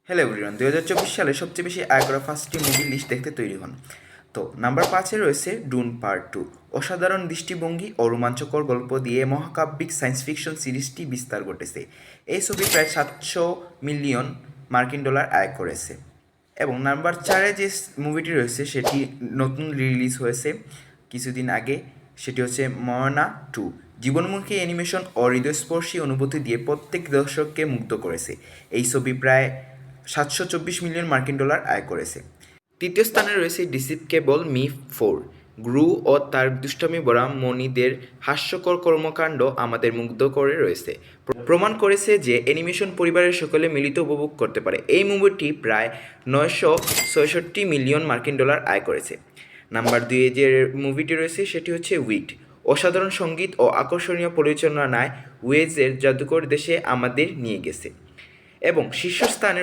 Hello everyone, 2024 সালে সবচেয়ে বেশি আয় করা 5টি মুভির লিস্ট দেখতে তৈরি হন। তো নাম্বার 5-এ রয়েছে ডুন পার্ট 2। অসাধারণ দৃষ্টিভঙ্গি ও রোমাঞ্চকর গল্প দিয়ে মহাকাব্যিক সায়েন্স ফিকশন সিরিজটি বিস্তার ঘটেছে। এই ছবি প্রায় 700 মিলিয়ন মার্কিন ডলার আয় করেছে। এবং নাম্বার 4-এ যে মুভিটি রয়েছে সেটি নতুন রিলিজ হয়েছে কিছুদিন আগে, সেটি হচ্ছে ময়না 2। জীবনমুখী অ্যানিমেশন ও হৃদয়স্পর্শী অনুভূতি দিয়ে প্রত্যেক দর্শককে মুগ্ধ করেছে। এই ছবি প্রায় 724 মিলিয়ন মার্কিন ডলার আয় করেছে। তৃতীয় স্থানে রয়েছে ডিসিপকেবল মি 4। গ্রু ও তার দুষ্টামি ভরা মনিদের হাস্যকর কর্মকাণ্ড আমাদের মুগ্ধ করে রয়েছে, প্রমাণ করেছে যে অ্যানিমেশন পরিবারের সকলে মিলিত উপভোগ করতে পারে। এই মুভিটি প্রায় 966 মিলিয়ন মার্কিন ডলার আয় করেছে। নাম্বার 2-এ যে মুভিটি রয়েছে সেটি হচ্ছে উইট। অসাধারণ সঙ্গীত ও আকর্ষণীয় পরিচালনায় ওয়েজের জাদুকর দেশে আমাদের নিয়ে গেছে। এবং শীর্ষস্থানে